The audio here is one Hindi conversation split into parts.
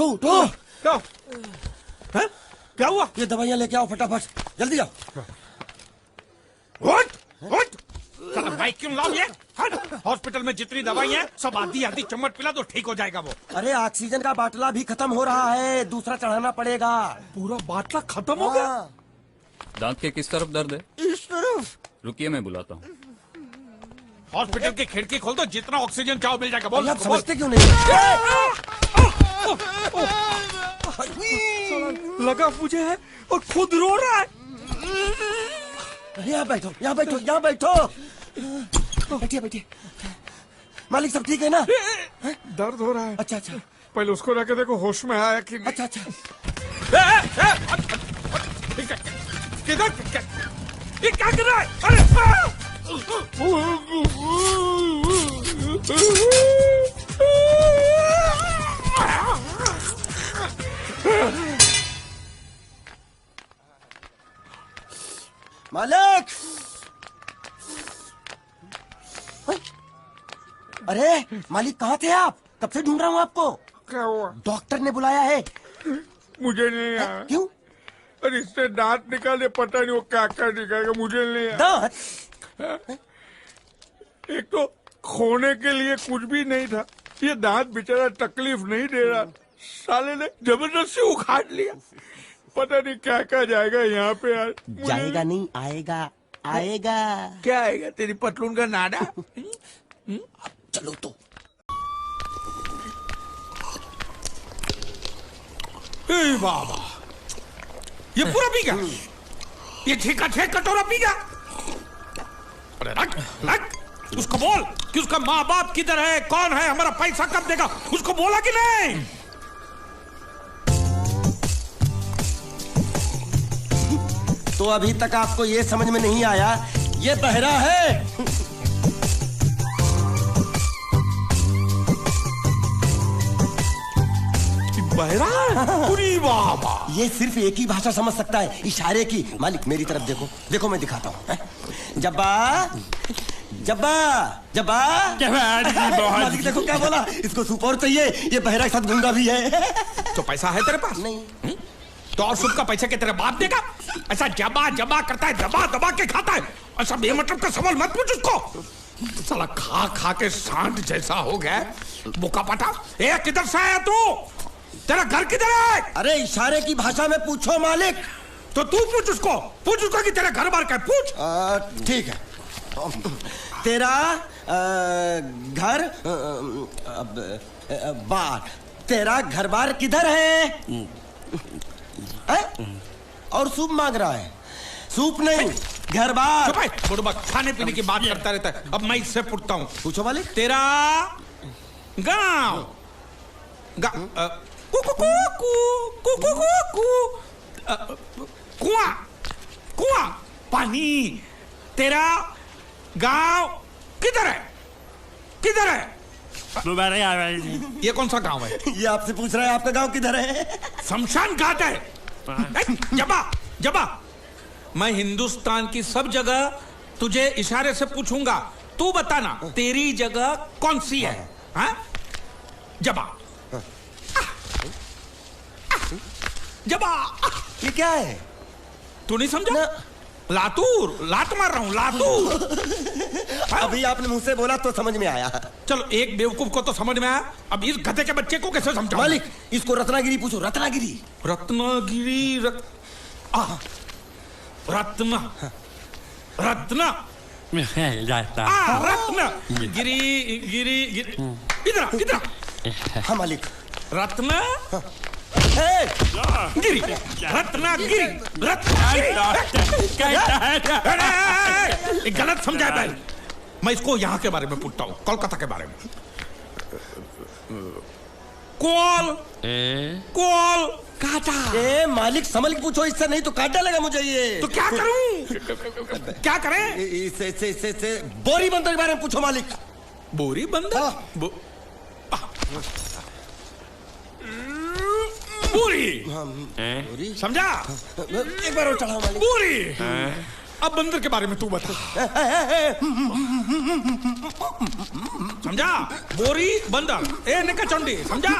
उठो उठो। क्या है? क्या हुआ? ये दवाइयाँ लेके आओ फटाफट, जल्दी आओ। उठ उठ साला बाइक क्यों लाओ ये? हट। हॉस्पिटल में जितनी दवाई है सब आधी आधी चम्मच पिला दो, ठीक हो जाएगा वो। अरे ऑक्सीजन का बाटला भी खत्म हो रहा है, दूसरा चढ़ाना पड़ेगा। पूरा बाटला खत्म हो गया? हाँ। दांत के किस तरफ दर्द है? इस तरफ। रुकिए मैं बुलाता हूँ। हॉस्पिटल की खिड़की खोल दो, जितना ऑक्सीजन चाहो मिल जाएगा। बोल आप बोल। समझते क्यों नहीं? लगा मुझे है और खुद रो रहा है। यहाँ बैठो, यहाँ बैठो, यहाँ बैठो। बैठिए बैठिए। मालिक सब ठीक है ना? दर्द हो रहा है। अच्छा अच्छा पहले उसको रखे देखो होश में आया कि नहीं। अच्छा अच्छा। किधर ये क्या कर रहा है? अरे मालिक! अरे मालिक कहाँ थे आप? कब से ढूंढ रहा हूँ आपको। क्या हुआ? डॉक्टर ने बुलाया है। मुझे नहीं आया। क्यों? अरे इससे दांत निकाले, पता नहीं वो क्या क्या निकालेगा, मुझे नहीं आया। दांत? एक तो खोने के लिए कुछ भी नहीं था, ये दांत बेचारा तकलीफ नहीं दे रहा, साले ने जबरदस्ती उखाड़ लिया। पता नहीं क्या क्या जाएगा यहाँ पे आज। जाएगा नहीं, आएगा आएगा। क्या आएगा? तेरी पतलून का नाडा। चलो तो। ए बाबा, ये पूरा पी गया। ये छेका छेक कटोरा पी गया। अरे रख रख, उसको बोल कि उसका माँ बाप किधर है, कौन है, हमारा पैसा कब देगा, उसको बोला कि नहीं? तो अभी तक आपको ये समझ में नहीं आया, ये बहरा है। बहरा? पूरी बाबा, ये सिर्फ एक ही भाषा समझ सकता है, इशारे की। मालिक मेरी तरफ देखो, देखो मैं दिखाता हूँ। जब्बा जब्बा जब्बा। मालिक देखो क्या बोला, इसको सूप और चाहिए, ये बहरा के साथ गूंगा भी है। तो पैसा है तेरे पास? नहीं। तो और सूप का पैसा के तेरे बाप देगा? ऐसा जबा जबा करता है, दबा दबा के खाता है। ऐसा बेमतलब का सवाल मत पूछ उसको। साला खा खा के सांड जैसा हो गया, बोका पटा। ए किधर से आया तू? तेरा घर किधर है? अरे इशारे की भाषा में पूछो मालिक। तो तू पूछ उसको कि तेरा घर बार का है, पूछ। ठीक है। तेरा घर बार, तेरा घर बार किधर है? और सूप मांग रहा है। सूप नहीं, घर बार। बुढ़बा खाने पीने की बात करता रहता है। अब मैं इससे पूछता हूँ, पूछो मालिक। तेरा गाँव कुआं कुआं पानी, तेरा गांव किधर है? किधर है? ये कौन सा गांव है? ये आपसे पूछ रहा है आपका गांव किधर है? शमशान घाट है। जबा जबा, मैं हिंदुस्तान की सब जगह तुझे इशारे से पूछूंगा, तू बताना तेरी जगह कौन सी है? हाँ? जबा जबा। ये क्या है? तू नहीं समझा? लातूर, लात मार रहा हूँ, लातूर। अभी आपने मुंह से बोला तो समझ में आया। चलो एक बेवकूफ को तो समझ में आया, अब इस गधे के बच्चे को कैसे समझाऊं? मालिक इसको रत्नागिरी पूछो, रत्नागिरी। रत्नागिरी रत्न रत्न गिरी गिरी गिरी। इधर इधर। हाँ मालिक। रत्न गिरी, रत्नागिरी, रत्नागिरी। गलत समझा है। मैं इसको यहाँ के बारे में पूछता हूँ, कोलकाता के बारे में। कोल कोल काटा। ए मालिक समझ के पूछो, इससे नहीं तो काट डालेगा मुझे ये। तो क्या करूं? क्या करें? इससे बोरी बंदर के बारे में पूछो मालिक। बोरी बंदर? पूरी पूरी समझा? एक बार और चढ़ाओ मालिक। पूरी अब बंदर के बारे में तू बता। समझा? बोरी बंदर ए निका चंडी, समझा?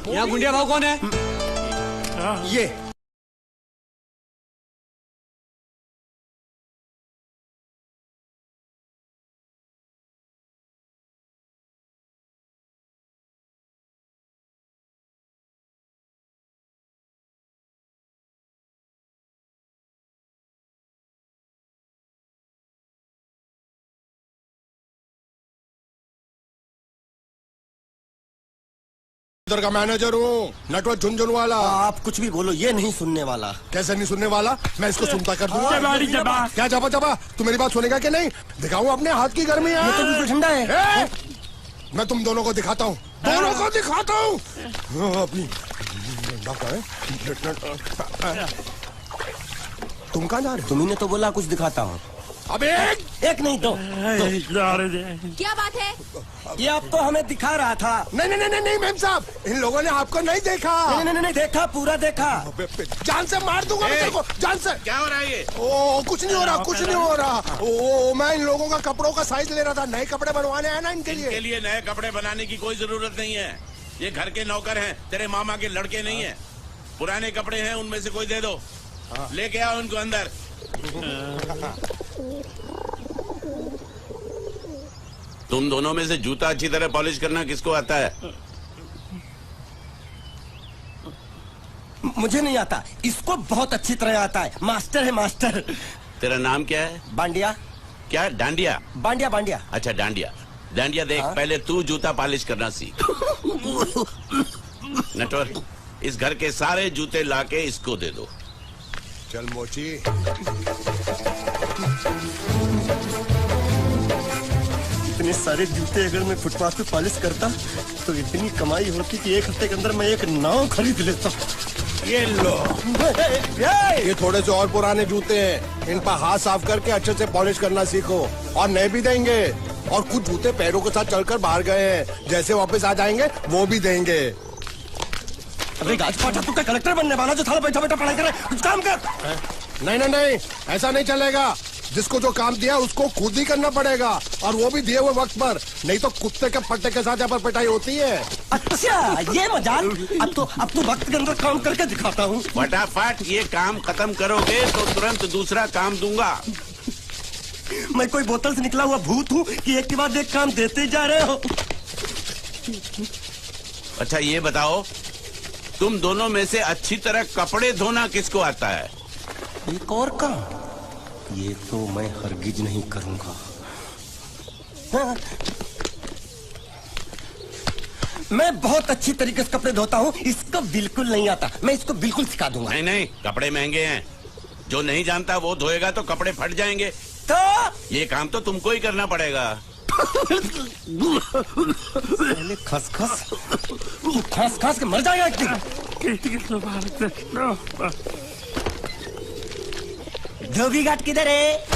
यहाँ गुंडिया भाव कौन है? ये इधर का मैनेजर हूँ, नटवर झुनझुनवाला। आप कुछ भी बोलो, ये नहीं सुनने वाला। कैसे नहीं सुनने वाला? मैं इसको सुनता कर दूंगा। क्या जबा जबा? तू मेरी बात सुनेगा कि नहीं? दिखाऊं अपने हाथ की गर्मी है। ये तो बिल्कुल ठंडा है। मैं तुम दोनों को दिखाता हूँ, दोनों को दिखाता हूँ अपनी। तुम कहाँ जा रहे हो? तुम्ही तो बोला कुछ दिखाता हूँ। अब एक नहीं दो। क्या बात है? ये आपको हमें दिखा रहा था। नहीं नहीं नहीं नहीं मैम साहब, इन लोगों ने आपको नहीं देखा। नहीं नहीं नहीं देखा, पूरा देखा। जान से मार दूंगा मैं तेरे को, जान से। क्या हो रहा है ये? ओ कुछ नहीं हो रहा, कुछ नहीं हो रहा। ओ मैं इन लोगों का कपड़ों का साइज ले रहा था, नए कपड़े बनवाने आए ना इनके इनके लिए नए कपड़े बनाने की कोई जरूरत नहीं है। ये घर के नौकर हैं, तेरे मामा के लड़के नहीं हैं। पुराने कपड़े हैं, उनमें से कोई दे दो। लेके आओ उनको अंदर। तुम दोनों में से जूता अच्छी तरह पॉलिश करना किसको आता है? मुझे नहीं आता, इसको बहुत अच्छी तरह आता है। मास्टर है मास्टर। तेरा नाम क्या है? बांडिया। क्या? डांडिया? बांडिया बांडिया। अच्छा डांडिया। डांडिया देख, पहले तू जूता पॉलिश करना सीख। नटवर, इस घर के सारे जूते लाके इसको दे दो। चल मोची। इतने सारे जूते अगर मैं फुटपाथ पे पॉलिश करता तो इतनी कमाई होती कि एक हफ्ते के अंदर मैं एक नाव खरीद लेता। ये लो, ये थोड़े से और पुराने जूते हैं, इन पर हाथ साफ करके अच्छे से पॉलिश करना सीखो। और नए भी देंगे, और कुछ जूते पैरों के साथ चलकर बाहर गए हैं, जैसे वापस आ जाएंगे वो भी देंगे। अबे गाजपाटा, तू क्या कलेक्टर बनने वाला जो थाला बैठा बैठा पढ़ाई करे? कुछ काम कर। नहीं नहीं नहीं, ऐसा नहीं चलेगा। जिसको जो काम दिया उसको खुद ही करना पड़ेगा, और वो भी दिए हुए वक्त पर, नहीं तो कुत्ते के पट्टे के साथ यहाँ पर पिटाई होती है। अच्छा ये मजाल। अब तो वक्त के अंदर काम करके दिखाता हूँ। फटाफट ये काम खत्म करोगे तो तुरंत दूसरा काम दूंगा। मैं कोई बोतल से निकला हुआ भूत हूँ कि एक के बाद एक काम देते जा रहे हो? अच्छा ये बताओ, तुम दोनों में से अच्छी तरह कपड़े धोना किसको आता है? एक और काम? ये तो मैं हरगिज नहीं करूंगा। हाँ। मैं बहुत अच्छी तरीके से कपड़े धोता हूँ, इसको बिल्कुल नहीं आता। मैं इसको बिल्कुल सिखा दूंगा। नहीं नहीं, कपड़े महंगे हैं, जो नहीं जानता वो धोएगा तो कपड़े फट जाएंगे। तो ये काम तो तुमको ही करना पड़ेगा। पहले खसखस, तू खस खस के मर जाएगा एक दिन। धोबी घाट किधर है?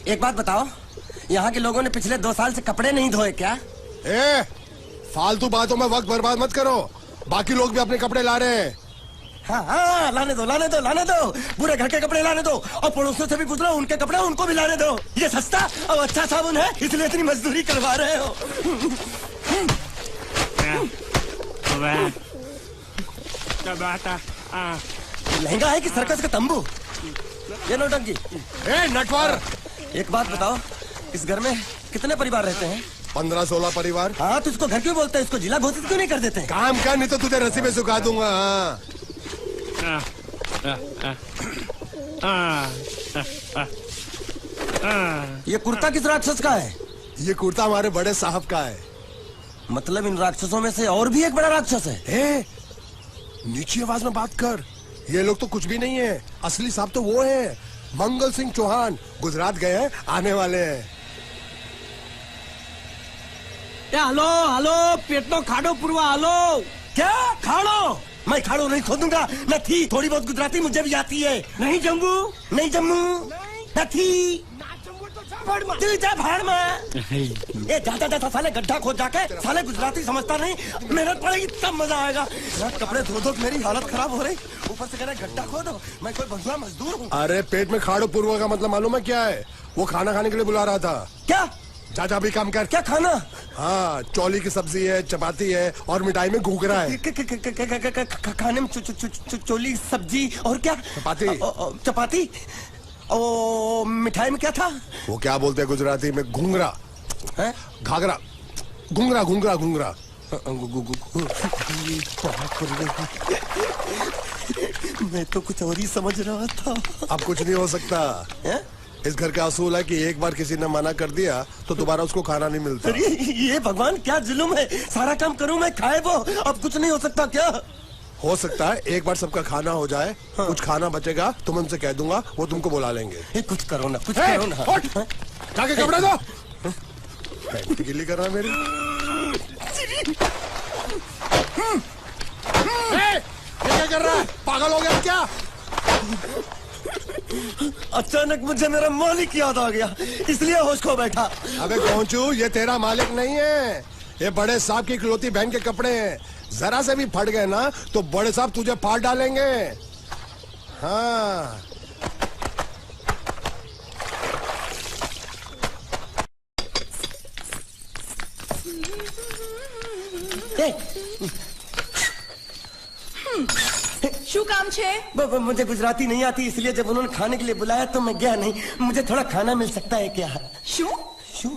एक बात बताओ, यहाँ के लोगों ने पिछले 2 साल से कपड़े नहीं धोए क्या? फालतू बातों में वक्त बर्बाद मत करो, बाकी लोग भी अपने कपड़े ला रहे हैं। हाँ, लाने दो लाने दो लाने दो। पूरे घर के कपड़े लाने दो, और पड़ोसियों से भी गुजरो, उनके कपड़े उनको भी लाने दो। ये सस्ता और अच्छा साबुन है, इसलिए इतनी मजदूरी करवा रहे हो। लहंगा है कि सर्कस का तंबू? ये नौटंकी। नटवर, एक बात बताओ, इस घर में कितने परिवार रहते हैं? 15-16 परिवार। हाँ, तो इसको घर क्यों बोलते हैं? इसको जिला घोषित क्यों नहीं कर देते? काम कर, नहीं तो तुझे रस्सी में सुखा दूंगा। ये कुर्ता किस राक्षस का है? ये कुर्ता हमारे बड़े साहब का है। मतलब इन राक्षसों में से और भी एक बड़ा राक्षस है? नीची आवाज में बात कर, ये लोग तो कुछ भी नहीं है। असली साहब तो वो है, मंगल सिंह चौहान, गुजरात गए हैं, आने वाले हैं। हेलो हेलो, पेटनो खाड़ो पुरवा। हेलो, क्या खाड़ो? मैं खाड़ो नहीं खोदूंगा, न थी। थोड़ी बहुत गुजराती मुझे भी आती है। नहीं जम्मू, नहीं जम्मू। નથી तू जा भाड़ में। ये जाता जाता साले गड्ढा खोद जाके साले गुजराती समझता नहीं, मेहनत पड़ेगी तब मजा आएगा। कपड़े धो धो मेरी हालत खराब हो रही, ऊपर से कह रहे गड्ढा खोदो, मैं कोई बंधुआ मजदूर हूँ। अरे पेट में खाड़ो पूर्वा का मतलब मालूम है क्या है? वो खाना खाने के लिए बुला रहा था। क्या? चाचा भी काम कर। क्या खाना? हाँ, चौली की सब्जी है, चपाती है और मिठाई में घूघरा है। खाने में चोली सब्जी और क्या? चपाती। चपाती। ओ मिठाई में क्या था? वो क्या बोलते हैं गुजराती में? घूंघरा है, घाघरा, घूंघरा घूंघरा घूंघरा। मैं तो कुछ और ही समझ रहा था। अब कुछ नहीं हो सकता है? इस घर का असूल है कि एक बार किसी ने मना कर दिया तो दोबारा उसको खाना नहीं मिलता। अरे ये भगवान क्या जुल्म है, सारा काम करूं मैं, खाए वो। अब कुछ नहीं हो सकता क्या? हो सकता है एक बार सबका खाना हो जाए। हाँ। कुछ खाना बचेगा तो मैं उनसे कह दूंगा, वो तुमको बुला लेंगे। कुछ करो ना, कुछ करो ना। जाके कपड़े दो। गिल्ली कर रहा है मेरी। ये क्या कर रहा है? पागल हो गया क्या? अचानक मुझे मेरा मालिक याद आ गया, इसलिए होश खो बैठा। अबे पहुंचू, ये तेरा मालिक नहीं है, ये बड़े साहब की इकलौती बहन के कपड़े हैं। जरा से भी फट गए ना तो बड़े साहब तुझे फाड़ डालेंगे। हाँ। શું કામ છે? मुझे गुजराती नहीं आती, इसलिए जब उन्होंने खाने के लिए बुलाया तो मैं गया नहीं। मुझे थोड़ा खाना मिल सकता है क्या? શું? शू?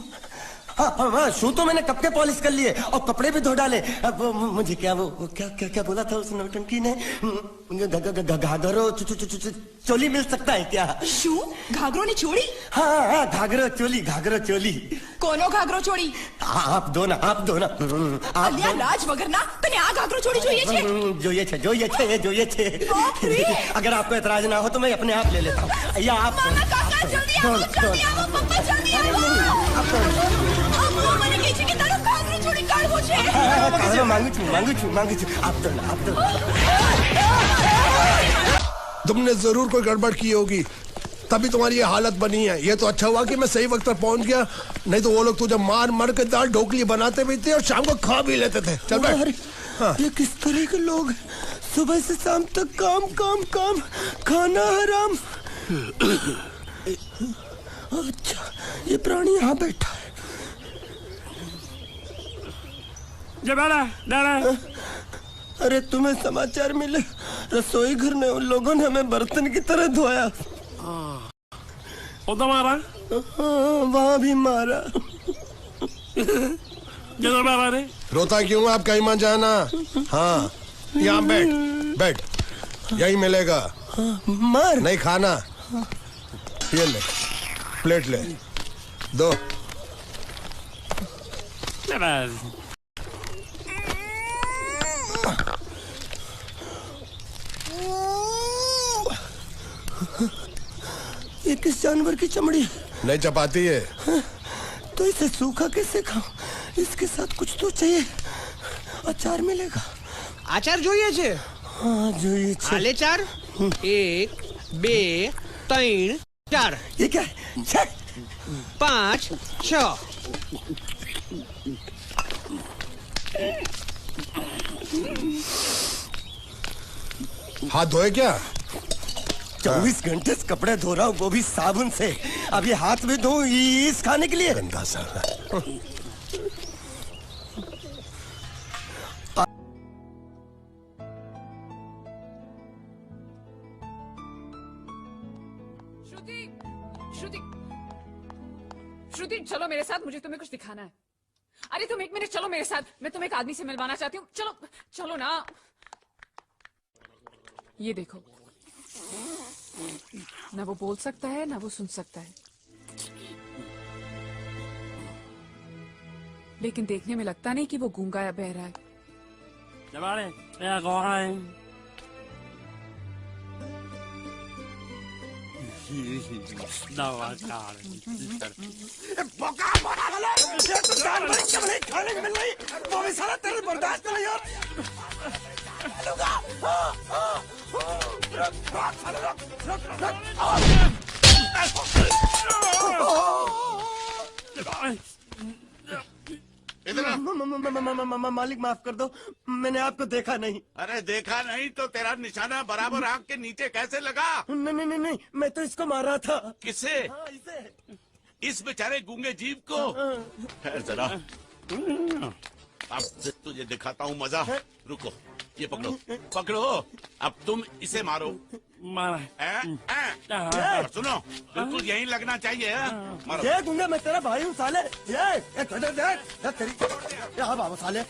हाँ हाँ हाँ, शू तो मैंने कब के पॉलिश कर लिए और कपड़े भी धो डाले। अब मुझे क्या वो क्या क्या क्या बोला था उस नौटंकी ने? घाघरो चोली मिल सकता है क्या? શું? ઘાઘરોની ચોળી? हाँ हाँ, घाघरो चोली, घाघरो चोली। કોનો ઘાઘરો ચોળી? आप दो ना, आप दो ना। आप અલ્યા લાજ વગરના તને આ ઘાઘરો ચોળી જોઈએ છે? જોઈએ છે, જોઈએ છે, જોઈએ છે। अगर आपको एतराज ना हो तो मैं अपने आप ले लेता हूँ, या आप મામા કાકા જલ્દી આવો, જલ્દી આવો, પપ્પા જલ્દી આવો। અમ્મા મને કહે છે કે તારો ઘાઘરો ચોળી કાઢવો છે। मांगू छू, मांगू छू, मांगू छू। आप दो ना, आप दो। तुमने जरूर कोई गड़बड़ की होगी, तभी तुम्हारी ये हालत बनी है। ये तो अच्छा हुआ कि मैं सही वक्त पर पहुंच गया, नहीं तो वो लोग तुझे मार मार के दाल ढोकली बनाते भी थे और शाम को खा भी लेते थे। चल बैठ। हाँ। ये किस तरह के लोग हैं? सुबह से शाम तक काम काम काम, खाना हराम। अच्छा, ये प्राणी यहाँ बैठा है। अरे तुम्हें समाचार मिले? रसोई घर में उन लोगों ने हमें बर्तन की तरह धोया। मारा? हाँ, वहाँ भी मारा। मारा रे? रोता क्यों? आप कहीं मत जाना। हाँ, यहाँ बैठ, बैठ, यही मिलेगा। मार नहीं खाना, ये ले, प्लेट ले, दो। ये किस जानवर की चमड़ी? नहीं चपाती है। तो इसे सूखा कैसे खाऊं? इसके साथ कुछ तो चाहिए। अचार मिलेगा? આચાર જોઈએ છે? हाँ જોઈએ છે। આલે ચાર? 1 2 3 4 ये क्या है? 5 6 हाथ धोए क्या? 24 घंटे से कपड़े धो रहा हूँ, वो भी साबुन से। अब ये हाथ भी धो इस खाने के लिए? गंदा सा। श्रुति, श्रुति चलो मेरे साथ, मुझे तुम्हें कुछ दिखाना है। अरे तुम 1 मिनट चलो मेरे साथ, मैं तुम्हें एक आदमी से मिलवाना चाहती हूँ। चलो चलो ना। ये देखो, ना वो बोल सकता है ना वो सुन सकता है, लेकिन देखने में लगता नहीं कि वो गूंगा या बहरा है। खाने को मिल रही, वो भी सारा तेरे बर्दाश्त नहीं यार। रुक, रुक, रुक, रुक, रुक, रुक, रुक। इधर आ। मालिक माफ कर दो, मैंने आपको देखा नहीं। अरे देखा नहीं तो तेरा निशाना बराबर आंख के नीचे कैसे लगा? नहीं, मैं तो इसको मारा था। किसे? हाँ, इसे। इस बेचारे गूंगे जीव को? ठहर जरा, अब तुझे दिखाता हूँ मजा। रुको, ये पकड़ो पकड़ो, अब तुम इसे मारो। सुनो, बिल्कुल यहीं लगना चाहिए। मारो। ये गूंगा, मैं तेरा भाई हूँ साले। ये तेरी हाँ बाबा साले।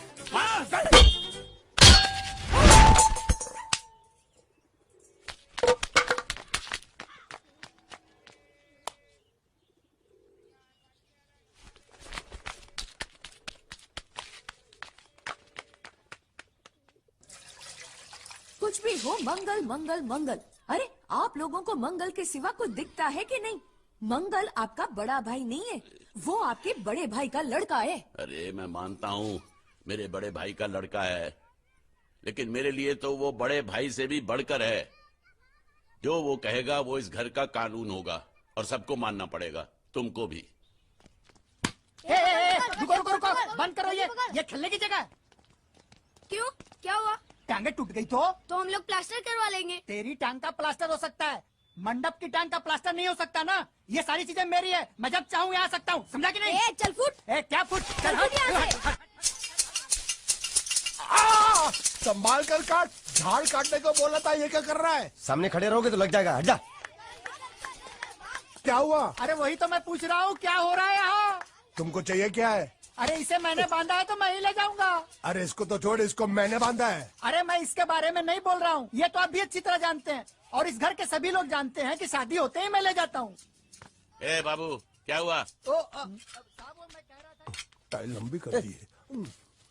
कुछ भी हो, मंगल मंगल मंगल। अरे आप लोगों को मंगल के सिवा कुछ दिखता है कि नहीं? मंगल आपका बड़ा भाई नहीं है, वो आपके बड़े भाई का लड़का है। अरे मैं मानता हूँ मेरे बड़े भाई का लड़का है, लेकिन मेरे लिए तो वो बड़े भाई से भी बढ़कर है। जो वो कहेगा वो इस घर का कानून होगा और सबको मानना पड़ेगा, तुमको भी। रुको, बंद करो ये खेलने की जगह। क्यों, क्या हुआ? टांगे टूट गई तो हम लोग प्लास्टर करवा लेंगे। तेरी टांग का प्लास्टर हो सकता है, मंडप की टांग का प्लास्टर नहीं हो सकता ना। ये सारी चीजें मेरी है, मैं जब चाहूँ यहाँ आ सकता हूँ, समझा कि नहीं? चल फुट। क्या फुट? चल संभाल कर काट, झाड़ काटने को बोला था, ये क्या कर रहा है? सामने खड़े रहोगे तो लग जाएगा, हट जा। क्या हुआ? अरे वही तो मैं पूछ रहा हूँ, क्या हो रहा है यहाँ? तुमको चाहिए क्या है? अरे इसे मैंने बांधा है तो मैं ही ले जाऊंगा। अरे इसको तो छोड़, इसको मैंने बांधा है। अरे मैं इसके बारे में नहीं बोल रहा हूँ, ये तो आप भी अच्छी तरह जानते हैं और इस घर के सभी लोग जानते हैं कि शादी होते ही मैं ले जाता हूँ। ए बाबू, क्या हुआ? टाई लंबी कर दी है।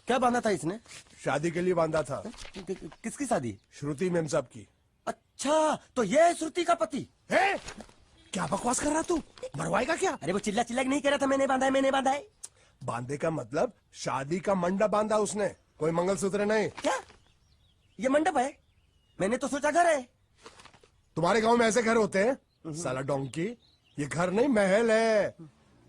क्या बांधा था इसने? शादी के लिए बांधा था। किसकी शादी? श्रुति मेम साहब की। अच्छा, तो ये है श्रुति का पति? है? क्या बकवास कर रहा तू? मरवाएगा क्या? अरे वो चिल्ला चिल्ला के नहीं कह रहा था मैंने बांधा है। बांधे का मतलब शादी का मंडप बांधा उसने, कोई मंगलसूत्र नहीं। क्या ये मंडप है? मैंने तो सोचा घर है। तुम्हारे गांव में ऐसे घर होते हैं साला डोंकी? ये घर नहीं, महल है।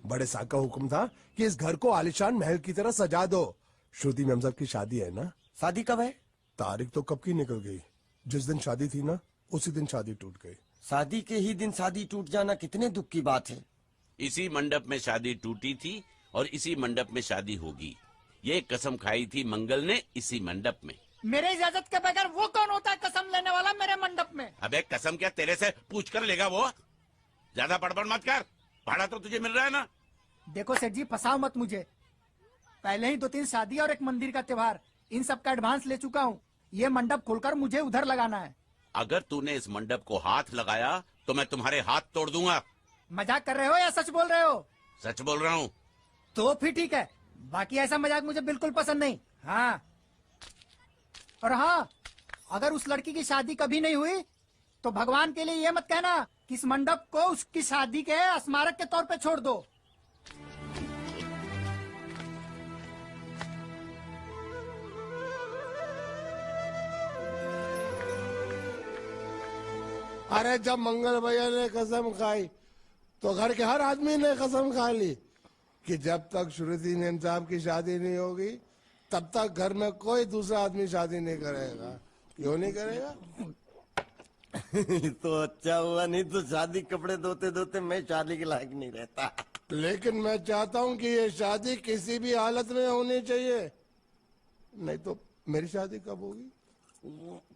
बड़े साहब का हुक्म था कि इस घर को आलिशान महल की तरह सजा दो। श्रुति मेम साहब की शादी है ना? शादी कब है? तारीख तो कब की निकल गई। जिस दिन शादी थी ना, उसी दिन शादी टूट गई। शादी के ही दिन शादी टूट जाना कितने दुख की बात है। इसी मंडप में शादी टूटी थी और इसी मंडप में शादी होगी। ये कसम खाई थी मंगल ने इसी मंडप में। मेरे इजाजत के बगैर वो कौन होता है कसम लेने वाला मेरे मंडप में? अबे कसम क्या तेरे से पूछ कर लेगा वो? ज्यादा बड़बड़ मत कर, भाड़ा तो तुझे मिल रहा है ना। देखो सेठ जी, फंसाओ मत मुझे। पहले ही 2-3 शादी और एक मंदिर का त्योहार, इन सब का एडवांस ले चुका हूँ। ये मंडप खोलकर मुझे उधर लगाना है। अगर तूने इस मंडप को हाथ लगाया तो मैं तुम्हारे हाथ तोड़ दूंगा। मजाक कर रहे हो या सच बोल रहे हो? सच बोल रहा हूँ। तो फिर ठीक है, बाकी ऐसा मजाक मुझे बिल्कुल पसंद नहीं। हाँ, और हाँ, अगर उस लड़की की शादी कभी नहीं हुई तो भगवान के लिए ये मत कहना कि इस मंडप को उसकी शादी के स्मारक के तौर पे छोड़ दो। अरे जब मंगल भैया ने कसम खाई तो घर के हर आदमी ने कसम खा ली कि जब तक श्रुति मेम साहब की शादी नहीं होगी तब तक घर में कोई दूसरा आदमी शादी नहीं करेगा। क्यों नहीं करेगा? तो अच्छा हुआ, नहीं तो शादी कपड़े धोते धोते मैं शादी के लायक नहीं रहता। लेकिन मैं चाहता हूँ कि ये शादी किसी भी हालत में होनी चाहिए, नहीं तो मेरी शादी कब होगी?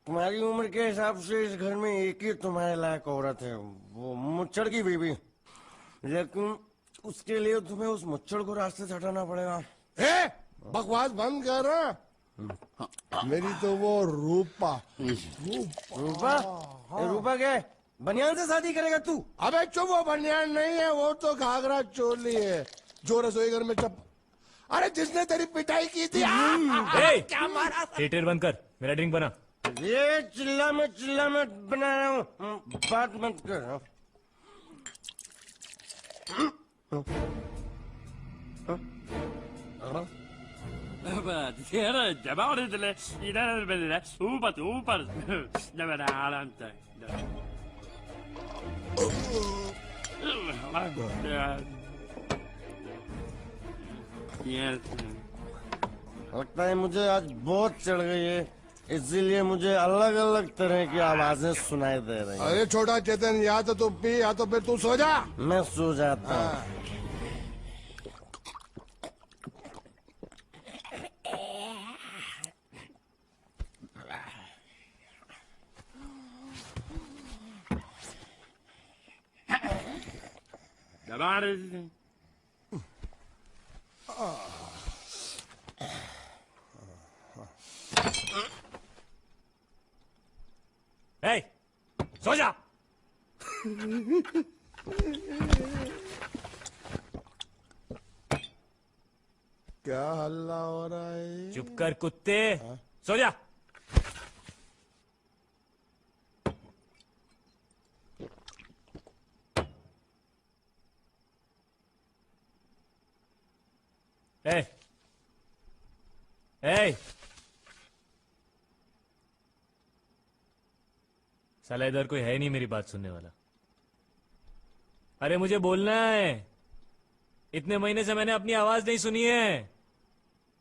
तुम्हारी उम्र के हिसाब से इस घर में एक ही तुम्हारे लायक औरत है, वो मुच्छड़ की बीवी। लेकिन उसके लिए तुम्हें उस मुच्छड़ को रास्ते से हटाना पड़ेगा। बकवास बंद कर रहा। मेरी तो वो रूपा। रूपा? रूपा क्या बनियान से शादी करेगा तू? अबे चुप, वो बनियान नहीं है, वो तो घाघरा चोली है जो रसोई घर में चप। अरे जिसने तेरी पिटाई की थी। क्या मारा? थिएटर बंद कर, मेरा ड्रिंक बना। ये चिल्ला में बना रहा हूँ, बात मत कर। लगता है मुझे आज बहुत चढ़ गई है, इसीलिए मुझे अलग अलग तरह की आवाजें सुनाई दे रही हैं। अरे छोटा चेतन, या तो तू पी या तो फिर तू सो जा। मैं सो जाता हूँ। ए, सो जा। क्या हल्ला हो रहा है? चुप कर कुत्ते, सो जा। ए, ए, साला इधर कोई है नहीं मेरी बात सुनने वाला। अरे मुझे बोलना है, इतने महीने से मैंने अपनी आवाज नहीं सुनी है।